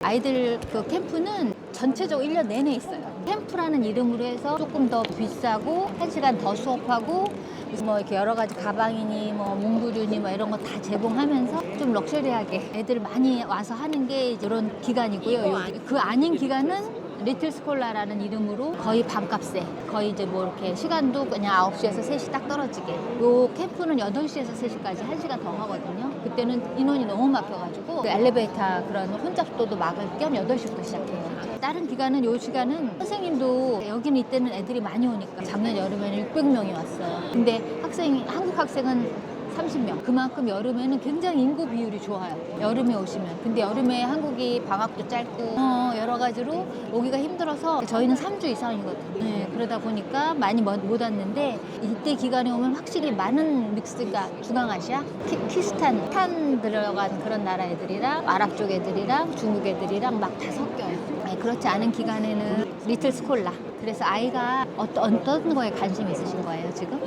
아이들 그 캠프는 전체적으로 1년 내내 있어요. 캠프라는 이름으로 해서 조금 더 비싸고 1시간 더 수업하고 뭐 이렇게 여러 가지 가방이니 뭐 문구류니 뭐 이런 거 다 제공하면서 좀 럭셔리하게 애들 많이 와서 하는 게 이런 기간이고요. 그 아닌 기간은 리틀 스콜라라는 이름으로 거의 반값에 거의 이제 뭐 이렇게 시간도 그냥 9시에서 3시 딱 떨어지게. 요 캠프는 8시에서 3시까지 1시간 더 하거든요. 그때는 인원이 너무 막혀가지고 그 엘리베이터 그런 혼잡도도 막을 겸 8시부터 시작해요. 다른 기간은 요 시간은 선생님도 여기는 이때는 애들이 많이 오니까 작년 여름에는 600명이 왔어요. 근데 한국 학생은 30명. 그만큼 여름에는 굉장히 인구 비율이 좋아요. 여름에 오시면. 근데 여름에 한국이 방학도 짧고 여러 가지로 오기가 힘들어서 저희는 3주 이상이거든요. 네, 그러다 보니까 많이 못 왔는데 이때 기간에 오면 확실히 많은 믹스가 중앙아시아, 키스탄, 탄 들어간 그런 나라 애들이랑 아랍 쪽 애들이랑 중국 애들이랑 막 다 섞여요. 네, 그렇지 않은 기간에는 리틀 스콜라. 그래서 아이가 어떤 거에 관심이 있으신 거예요, 지금?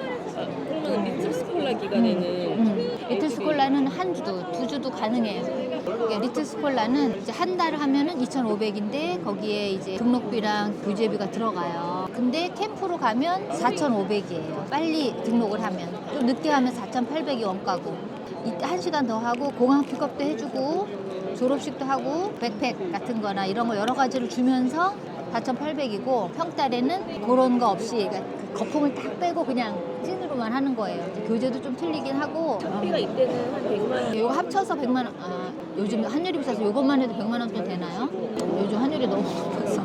그러면 리틀 스콜라 기간에는 리틀 스콜라는 한 주도, 2주도 가능해요. 그러니까 리틀 스콜라는 이제 한 달 하면은 2,500인데 거기에 이제 등록비랑 교재비가 들어가요. 근데 캠프로 가면 4,500이에요. 빨리 등록을 하면. 좀 늦게 하면 4,800이 원가고. 이때 1시간 더 하고 공항 픽업도 해주고 졸업식도 하고 백팩 같은 거나 이런 거 여러 가지를 주면서 4,800이고 평달에는 그런 거 없이 그러니까 그 거품을 딱 빼고 그냥 찐으로만 하는 거예요. 교재도 좀 틀리긴 하고 학비가 이때는 한 100만 원. 이거 합쳐서 100만 원. 요즘 환율이 비싸서 이것만 해도 100만 원 돈 되나요? 요즘 환율이 너무 높아서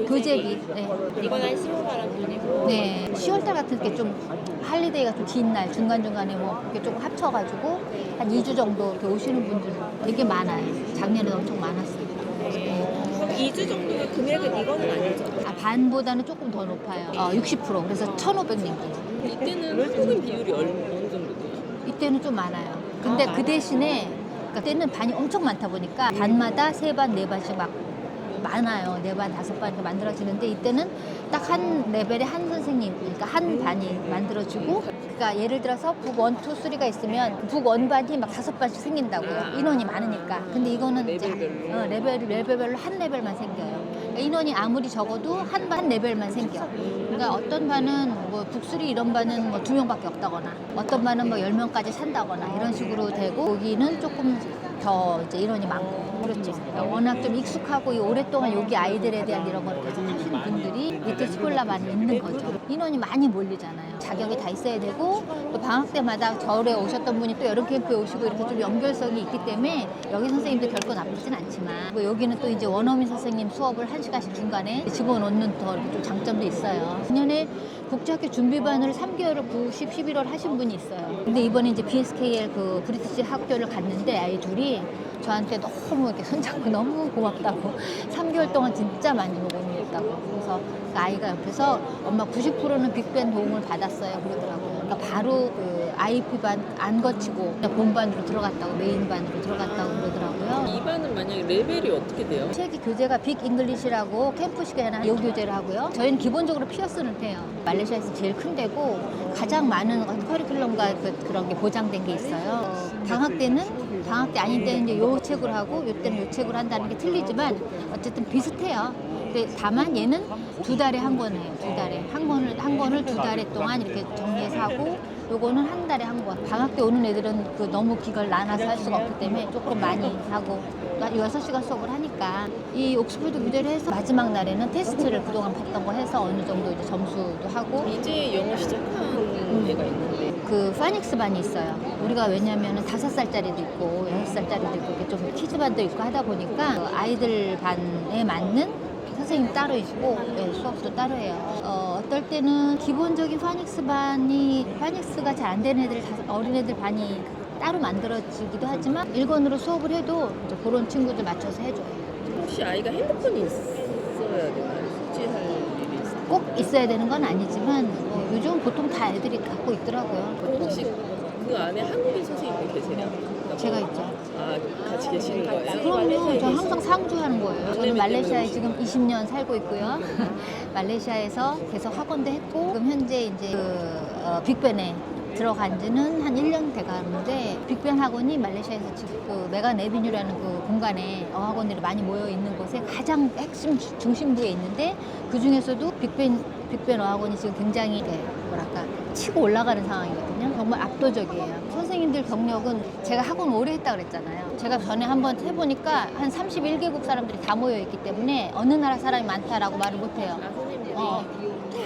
교재비. 네. 이건 한 15만 원 돈이고. 네. 10월달 같은 게 좀 할리데이가 좀 긴 날 중간중간에 뭐 이렇게 조금 합쳐가지고 한 2주 정도 이렇게 오시는 분들 되게 많아요. 작년에 엄청 많았어요. 그럼 2주 정도의 금액은 이거는 아니죠? 반보다는 조금 더 높아요. 60%. 그래서 1,500링기. 이때는 한국인 비율이 어느 정도 돼요? 이때는 좀 많아요. 근데 그 대신에 그때는 반이 엄청 많다 보니까 반마다 3반, 4반씩 막 많아요. 4반, 5반 이렇게 만들어지는데 이때는 딱 한 레벨에 한 선생님, 그러니까 한 반이 만들어지고 그러니까 예를 들어서 북 1, 2, 3가 있으면 북 1반이 막 5반씩 생긴다고요. 인원이 많으니까. 근데 이거는 이제 레벨별로 한 레벨만 생겨요. 그러니까 인원이 아무리 적어도 한 레벨만 생겨. 그러니까 어떤 반은 뭐 북3 이런 반은 뭐 2명밖에 없다거나 어떤 반은 뭐 10명까지 산다거나 이런 식으로 되고 여기는 조금 더 이제 인원이 많고 그렇죠. 그러니까 워낙 좀 익숙하고 오랫동안 여기 아이들에 대한 이런 거를 계속 하시는 분들이 리틀 스콜라만 있는 거죠. 인원이 많이 몰리잖아요. 자격이 다 있어야 되고 또 방학 때마다 겨울에 오셨던 분이 또 여름 캠프에 오시고 이렇게 좀 연결성이 있기 때문에 여기 선생님도 결코 나쁘진 않지만 그리고 여기는 또 이제 원어민 선생님 수업을 1시간씩 중간에 집어넣는 더 이렇게 좀 장점도 있어요. 작년에 국제학교 준비반을 3개월을 9, 10, 11월 하신 분이 있어요. 근데 이번에 이제 BSKL 그 브리티시 학교를 갔는데 아이 둘이 저한테 너무 이렇게 손잡고 너무 고맙다고 3개월 동안 진짜 많이 고민했다고 그래서 그 아이가 옆에서 엄마 90%는 빅밴 도움을 받았어요 그러더라고요. 그러니까 바로 그 IP반 안 거치고 그냥 본반으로 들어갔다고 메인반으로 들어갔다고 그러더라고요. 이 반은 만약에 레벨이 어떻게 돼요? 책이 교재가 빅 잉글리시라고 캠프 시간에 요 교재를 하고요. 저희는 기본적으로 피어스는 해요. 말레이시아에서 제일 큰 데고 가장 많은 커리큘럼과 그런 게 보장된 게 있어요. 방학 때는 방학 때 아닌 때는 이제 요 책으로 하고 요 때는 요 책으로 한다는 게 틀리지만 어쨌든 비슷해요. 근데 다만 얘는 2달에 한 권 해요. 2달에 한 권을 2달 동안 이렇게 정리해서 하고 요거는 한 달에 한 권. 방학 때 오는 애들은 그 너무 기걸 나눠서 할 수가 없기 때문에 조금 많이 하고 6시간 수업을 하니까 이 옥스퍼드 교재를 해서 마지막 날에는 테스트를 그동안 봤던 거 해서 어느 정도 이제 점수도 하고 이제 영어 시작한 애가 있는데 그 파닉스 반이 있어요. 우리가 왜냐면은 5살짜리도 있고 6살짜리도 있고 이렇게 좀 키즈반도 있고 하다 보니까 그 아이들 반에 맞는 선생님 따로 있고 네, 수업도 따로 해요. 어떨 때는 기본적인 파닉스가 잘 안 되는 애들 어린애들 반이 따로 만들어지기도 하지만 일본으로 수업을 해도 이제 그런 친구들 맞춰서 해줘요. 혹시 아이가 핸드폰이 있어야 되나요? 숙지할 일이 있어요? 꼭 있어야 되는 건 아니지만 요즘 보통 다 애들이 갖고 있더라고요. 그럼 혹시 그 안에 한국인 선생님도 계세요? 제가 있죠. 아, 같이 계시는 거예요? 그럼요. 저 항상 상주하는 거예요. 저는 말레이시아에 때문에 지금 20년 살고 있고요. 말레이시아에서 계속 학원도 했고 지금 현재 이제 빅벤에 들어간 지는 한 1년 돼 가는데 빅벤 학원이 말레이시아에서 지금 그 메간 에비뉴라는 그 공간에 어학원들이 많이 모여 있는 곳에 가장 핵심 중심부에 있는데 그 중에서도 빅벤 어학원이 지금 굉장히 뭐랄까 치고 올라가는 상황이거든요. 정말 압도적이에요. 선생님들 경력은 제가 학원 오래 했다 그랬잖아요. 제가 전에 한번 해보니까 한 31개국 사람들이 다 모여 있기 때문에 어느 나라 사람이 많다라고 말을 못해요. 선생님들이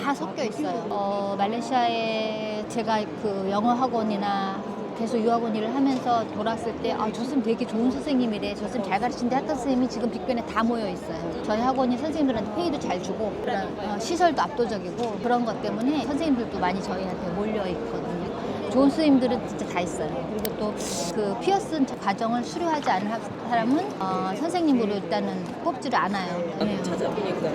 다 섞여 있어요. 말레이시아에 제가 그 영어 학원이나 계속 유학원 일을 하면서 돌았을 때, 저 선생님 되게 좋은 선생님이래. 저 선생님 잘 가르친데 했던 선생님이 지금 빅벤에 다 모여 있어요. 저희 학원이 선생님들한테 페이도 잘 주고, 그런, 시설도 압도적이고, 그런 것 때문에 선생님들도 많이 저희한테 몰려 있거든요. 좋은 선생님들은 진짜 다 있어요. 그리고 또 그 피어슨 과정을 수료하지 않은 사람은 선생님으로 일단은 뽑지를 않아요. 네. 찾아보니까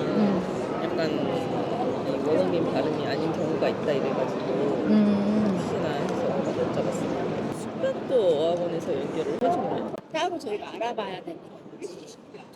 약간 이 원어민 발음이 아닌 경우가 있다 이래가지고 혹시나 해서 한번 여쭤봤습니다. 숙박도 어학원에서 연결을 해주나요? 따로 저희가 알아봐야 되는 건지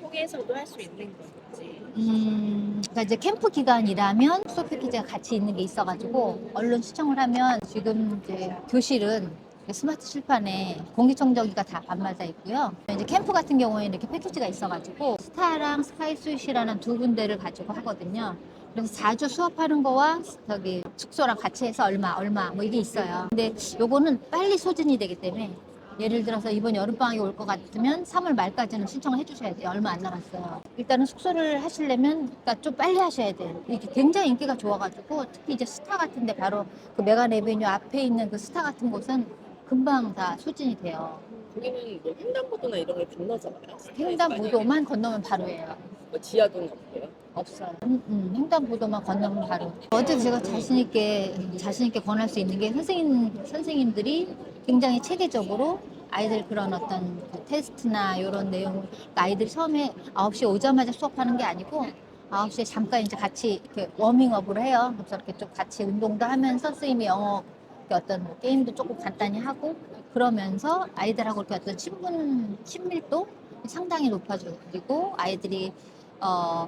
통해서도 할 수 있는 건지 그러니까 이제 캠프 기간이라면 수업 패키지가 같이 있는 게 있어가지고 얼른 시청을 하면 지금 이제 교실은 스마트 칠판에 공기청정기가 다 밤마다 있고요. 이제 캠프 같은 경우에는 이렇게 패키지가 있어가지고 스타랑 스카이 스윗이라는 두 군데를 가지고 하거든요. 그래서 4주 수업하는 거와 저기 숙소랑 같이 해서 얼마 뭐 이게 있어요. 근데 요거는 빨리 소진이 되기 때문에 예를 들어서 이번 여름방학이 올 것 같으면 3월 말까지는 신청을 해주셔야 돼요. 얼마 안 남았어요. 일단은 숙소를 하시려면 그러니까 좀 빨리 하셔야 돼요. 이게 굉장히 인기가 좋아가지고 특히 이제 스타 같은데 바로 그 메간 에비뉴 앞에 있는 그 스타 같은 곳은 금방 다 소진이 돼요. 거기는 뭐 횡단보도나 이런 게 건너잖아요. 횡단보도만 건너면 바로예요. 뭐 지하도는 없고요. 없어요. 횡단보도만 건너면 바로. 어제 제가 자신 있게 권할 수 있는 게 선생님들이 굉장히 체계적으로 아이들 그런 어떤 그 테스트나 이런 내용, 아이들이 처음에 9시에 오자마자 수업하는 게 아니고 9시에 잠깐 이제 같이 이렇게 워밍업을 해요. 그래서 이렇게 좀 같이 운동도 하면서 선생님이 영어 어떤 뭐 게임도 조금 간단히 하고 그러면서 아이들하고 이렇게 어떤 친밀도 상당히 높아지고 아이들이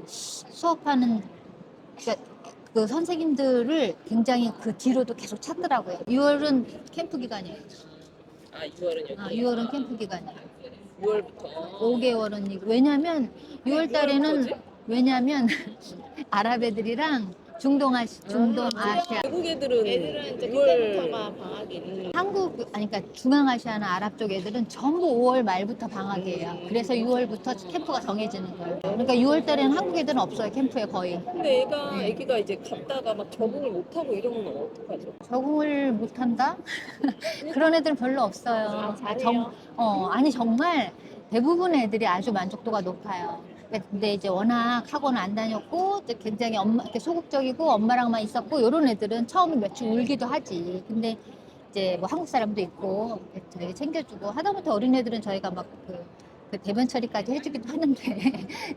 수업하는 그러니까 그 선생님들을 굉장히 그 뒤로도 계속 찾더라고요. 6월은 캠프 기간이에요. 6월은 여기. 6월은 캠프 기간이에요. 6월부터. 5개월은 왜냐면 6월 달에는 6월부터지? 왜냐면 아랍 애들이랑 중동 아시아 외국 애들은 애들은 이제 6월 그때부터만 방학이 있는 그러니까 중앙아시아나 아랍 쪽 애들은 전부 5월 말부터 방학이에요. 그래서 6월부터 캠프가 정해지는 거예요. 그러니까 6월 달에는 한국 애들은 없어요. 캠프에 거의. 근데 애기가 이제 갔다가 막 적응을 못하고 이러면 어떡하죠? 적응을 못한다? 그런 애들은 별로 없어요. 잘해요. 아니 정말 대부분의 애들이 아주 만족도가 높아요. 근데 이제 워낙 학원을 안 다녔고 또 굉장히 이렇게 소극적이고 엄마랑만 있었고 이런 애들은 처음에 며칠 울기도 하지. 근데 이제 뭐 한국 사람도 있고 저희 챙겨주고 하다못해 어린 애들은 저희가 막 그 대변 처리까지 해주기도 하는데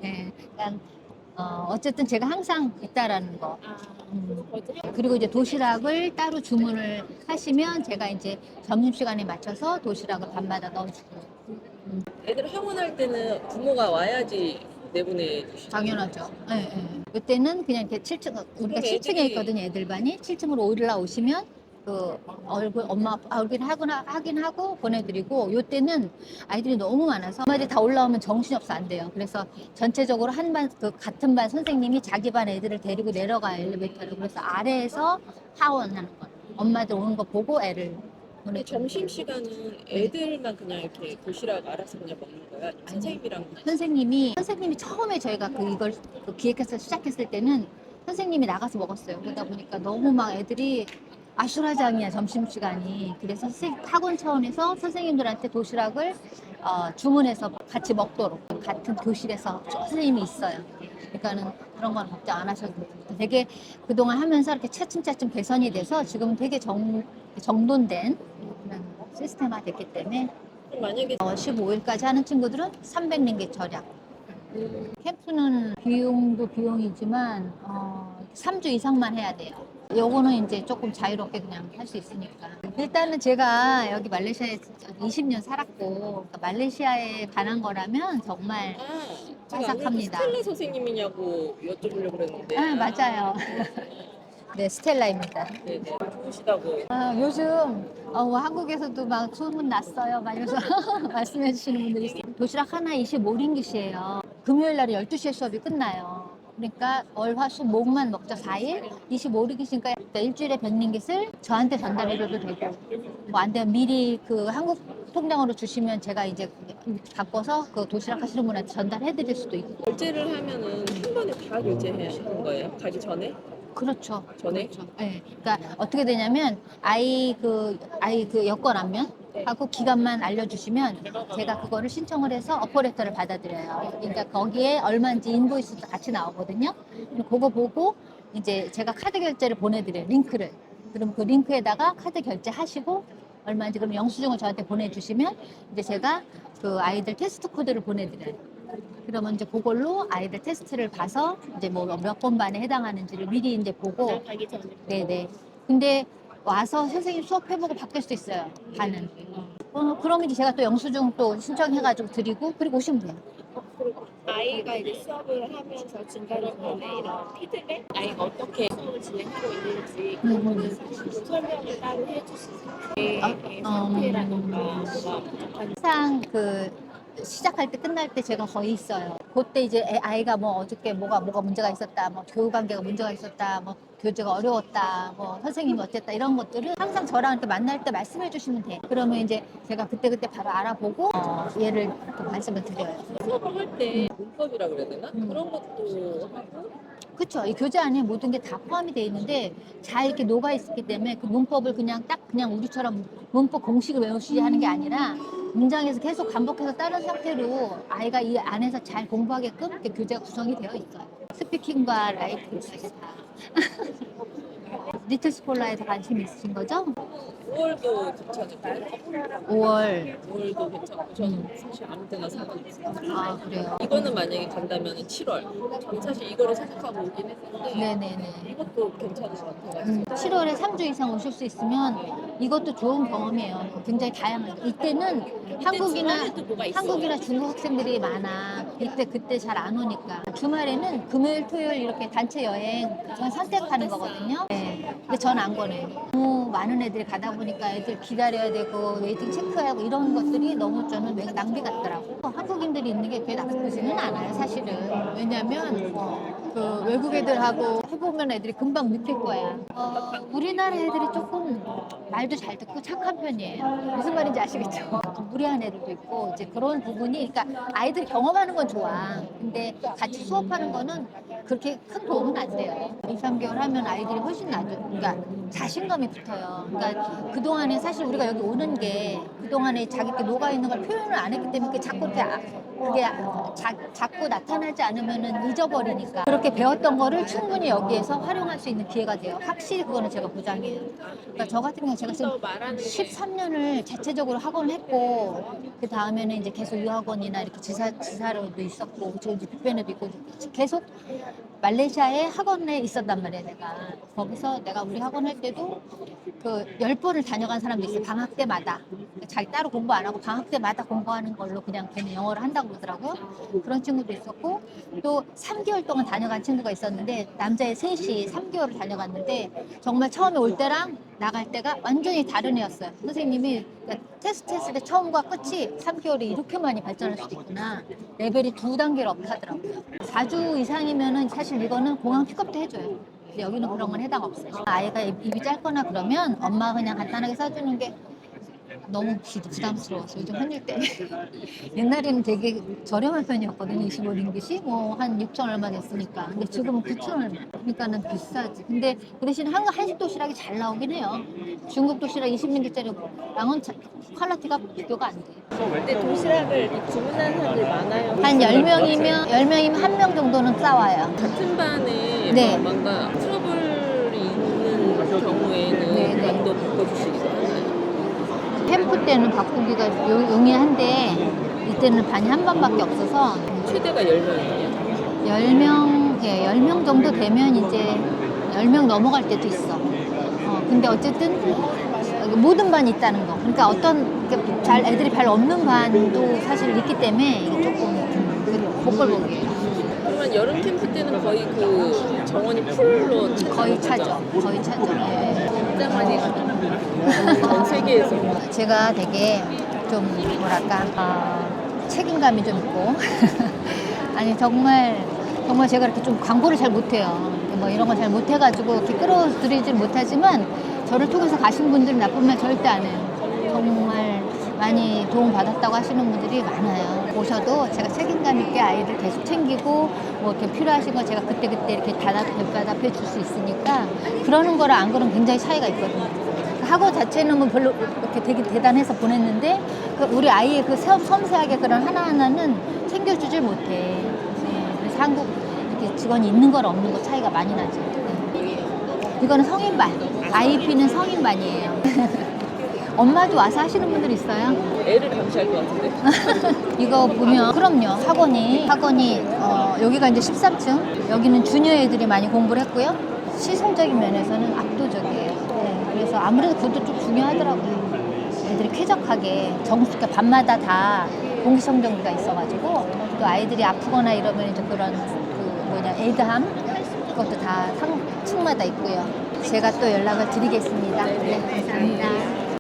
예, 그러니까 어쨌든 제가 항상 있다라는 거. 그리고 이제 도시락을 따로 주문을 하시면 제가 이제 점심시간에 맞춰서 도시락을 밤마다 넣어주고. 애들 학원할 때는 부모가 와야지 내보내 주시죠. 당연하죠. 예, 예. 그때는 그냥 이렇게 7층, 우리가 그럼 7층에 애들이- 있거든요, 애들 반이. 7층으로 올라오시면 그 엄마 아빠 얼굴 확인하고 보내드리고, 요때는 아이들이 너무 많아서 엄마들이 다 올라오면 정신이 없어 안 돼요. 그래서 전체적으로 한 반, 그 같은 반 선생님이 자기 반 애들을 데리고 내려가요, 엘리베이터로. 그래서 아래에서 하원하는 거. 엄마들 오는 거 보고 애를 근데 보내줘요. 점심시간은 애들만 그냥 이렇게 도시락 알아서 그냥 먹는 거야? 아니면 선생님이랑 선생님이 처음에 저희가 이걸 기획해서 시작했을 때는 선생님이 나가서 먹었어요. 그러다 보니까 너무 막 애들이 아수라장이야 점심시간이. 그래서 학원 차원에서 선생님들한테 도시락을 주문해서 같이 먹도록 같은 교실에서 선생님이 있어요. 그러니까는 그런 건 걱정 안 하셔도 돼요. 되게 그동안 하면서 이렇게 차츰차츰 개선이 돼서 지금 되게 정돈된 그런 시스템화 됐기 때문에 만약에 15일까지 하는 친구들은 300링깃 절약. 캠프는 비용도 비용이지만 3주 이상만 해야 돼요. 요거는 이제 조금 자유롭게 그냥 할 수 있으니까. 일단은 제가 여기 말레이시아에 20년 살았고 그러니까 말레이시아에 관한 거라면 정말 제가 아무래도 빠삭합니다. 스텔라 선생님이냐고 여쭤보려고 그랬는데 맞아요. 네, 스텔라입니다. 네네. 좋은 바쁘시다고. 아, 요즘 한국에서도 막 소문 났어요. 막 이러면서 말씀해 주시는 분들이 있어요. 도시락 하나 25링깃이에요. 금요일 날에 12시에 수업이 끝나요. 그러니까 월, 화, 수, 목만 먹죠. 4일 25링깃이니까 일주일에 100링깃을 저한테 전달해 줘도 되고 뭐 안 되면 미리 그 한국 통장으로 주시면 제가 이제 바꿔서 그 도시락 하시는 분한테 전달해 드릴 수도 있고. 결제를 하면은 한 번에 다 결제해야 하는 거예요? 가기 전에? 그렇죠. 전에? 그렇죠. 네. 그러니까 어떻게 되냐면 아이 그 여권 안면 하고 기간만 알려주시면 제가 그거를 신청을 해서 어퍼레이터를 받아들여요. 그러니까 거기에 얼마인지 인보이스도 같이 나오거든요. 그거 보고 이제 제가 카드 결제를 보내드려요. 링크를. 그럼 그 링크에다가 카드 결제하시고 얼마인지 그럼 영수증을 저한테 보내주시면 이제 제가 그 아이들 테스트 코드를 보내드려요. 그러면 이제 그걸로 아이들 테스트를 봐서 이제 뭐 몇 번 반에 해당하는지를 미리 이제 보고. 가기 전에. 네네. 근데 와서 선생님 수업해보고 바뀔 수도 있어요. 반은. 그럼 이제 제가 또 영수증 또 신청해가지고 드리고 그리고 오시면 돼요. 그리고 아이가 이제 수업을 하면서 중간중간에 이런 피드백, 아이가 어떻게 수업을 진행하고 있는지 그런 거는 좀 설명을 따로 해주시세요. 의 상태라던가 뭐가 부족한 항상 그 시작할 때 끝날 때 제가 거의 있어요. 그때 이제 아이가 뭐 어저께 뭐가 문제가 있었다, 뭐 교육 관계가 문제가 있었다, 뭐 교재가 어려웠다, 뭐 선생님이 어땠다 이런 것들을 항상 저랑 이렇게 만날 때 말씀해 주시면 돼요. 그러면 이제 제가 그때 바로 알아보고 얘를 또 말씀을 드려요. 수업을 할 때 문법이라고 그래야 되나? 그런 것도 하고 그렇죠. 이 교재 안에 모든 게 다 포함이 되어 있는데 잘 이렇게 녹아 있기 때문에 그 문법을 그냥 우리처럼 문법 공식을 외우시지 하는 게 아니라 문장에서 계속 반복해서 따른 상태로 아이가 이 안에서 잘 공부하게끔 이렇게 교재가 구성이 되어 있어요. 스피킹과 라이팅과 다. 리틀 스콜라에서 관심 있으신 거죠? 5월도 괜찮을까요? 5월. 5월도 괜찮고 저는 사실 아무 때나 상관없어요. 아, 그래요. 이거는 만약에 간다면 7월. 저는 사실 이거를 생각하고 오긴 했는데 네네네. 이것도 괜찮은 것 같아가지고 7월에 3주 이상 오실 수 있으면 이것도 좋은 경험이에요. 굉장히 다양하게. 이때는 주말에도 뭐가 있어요? 한국이나 중국 학생들이 많아. 그때 잘 안 오니까. 주말에는 금요일, 토요일 이렇게 단체 여행 전 선택하는 거거든요. 네. 근데 전 안 권해요. 너무 많은 애들이 가다 보니까 애들 기다려야 되고 웨이팅 체크하고 이런 것들이 너무 저는 낭비 같더라고. 한국인들이 있는 게 그게 나쁘지는 않아요, 사실은. 왜냐면 그 외국 애들하고 해보면 애들이 금방 느낄 거야. 우리나라 애들이 조금 말도 잘 듣고 착한 편이에요. 무슨 말인지 아시겠죠? 무례한 애들도 있고 이제 그런 부분이, 그러니까 아이들이 경험하는 건 좋아. 근데 같이 수업하는 거는 그렇게 큰 도움은 안 돼요. 2, 3개월 하면 아이들이 훨씬 그러니까 자신감이 붙어요. 그러니까 그동안에 사실 우리가 여기 오는 게 그동안에 자기께 녹아 있는 걸 표현을 안 했기 때문에 그게 자꾸 그게 자꾸 나타나지 않으면은 잊어버리니까 그렇게 배웠던 거를 충분히 여기에서 활용할 수 있는 기회가 돼요. 확실히 그거는 제가 보장해요. 그러니까 저 같은 경우 제가 지금 13년을 자체적으로 학원을 했고 그 다음에는 이제 계속 유학원이나 이렇게 지사로도 있었고 저 이제 빅벤에도 있고 계속 말레이시아에 학원에 있었단 말이에요. 내가 거기서 내가 우리 학원 할 때도 그 10번을 다녀간 사람도 있어요. 방학 때마다 자기 따로 공부 안 하고 방학 때마다 공부하는 걸로 그냥 걔는 영어를 한다고 그러더라고요. 그런 친구도 있었고 또 3개월 동안 다녀간 친구가 있었는데 남자애 셋이 3개월을 다녀갔는데 정말 처음에 올 때랑 나갈 때가 완전히 다른 애였어요. 선생님이 그러니까 테스트 했을 때 처음과 끝이 3개월이 이렇게 많이 발전할 수도 있구나. 레벨이 2단계로 업하더라고요. 4주 이상이면은 사실 이거는 공항 픽업도 해줘요. 근데 여기는 그런 건 해당 없어요. 아이가 입이 짧거나 그러면 엄마가 그냥 간단하게 사주는 게 너무 부담스러워서 요즘 한일 때 옛날에는 되게 저렴한 편이었거든요. 25링깃이 뭐 한 6천 얼마 됐으니까. 근데 지금은 9천 얼마. 그러니까는 비싸지. 근데 그 대신 한식 도시락이 잘 나오긴 해요. 중국 도시락 20링깃짜리랑은 퀄리티가 비교가 안 돼. 근데 도시락을 이렇게 주문하는 사람들이 많아요. 한 10명이면 1명 정도는 싸와요. 같은 반에 네. 뭔가 트러블이 있는 경우에는 네, 네. 반도 바꿔주시기도 하나요? 캠프 때는 바꾸기가 용이한데 이때는 반이 한 번밖에 없어서 최대가 10명이에요? 10명 정도 되면 이제 10명 넘어갈 때도 있어. 근데 어쨌든 모든 반이 있다는 거. 그러니까 애들이 별 없는 반도 사실 있기 때문에 이게 조금 복불복이에요. 그러면 여름 캠프 때는 거의 그 정원이 풀로 거의 차죠. 네. 가장 많이 가는 전 세계에서. 제가 되게 좀 뭐랄까 책임감이 좀 있고 아니 정말 제가 이렇게 좀 광고를 잘 못해요. 뭐 이런 걸 잘 못해가지고 이렇게 끌어들이질 못하지만 저를 통해서 가신 분들은 나쁜 말 절대 안 해요. 정말 많이 도움 받았다고 하시는 분들이 많아요. 오셔도 제가 책임감 있게 아이를 계속 챙기고 뭐 이렇게 필요하신 거 제가 그때그때 이렇게 대답해 줄 수 있으니까 그러는 거랑 안 그러는 굉장히 차이가 있거든요. 학원 자체는 뭐 별로 이렇게 되게 대단해서 보냈는데 우리 아이의 그 섬세하게 그런 하나하나는 챙겨주질 못해. 네, 그래서 한국 이렇게 직원이 있는 거랑 없는 거 차이가 많이 나죠. 네. 이거는 성인반, IP는 성인반이에요. 엄마도 와서 하시는 분들 있어요? 애를 감시할 것 같은데. 이거 보면 그럼요. 학원이 여기가 이제 13층, 여기는 주니어 애들이 많이 공부를 했고요. 시설적인 면에서는 압도적이에요. 네, 그래서 아무래도 그것도 좀 중요하더라고요. 애들이 쾌적하게 그러니까 밤마다 다 공기청정기가 있어가지고 또 아이들이 아프거나 이러면 이제 그런 에이드함 그것도 다 층마다 있고요. 제가 또 연락을 드리겠습니다. 네, 감사합니다.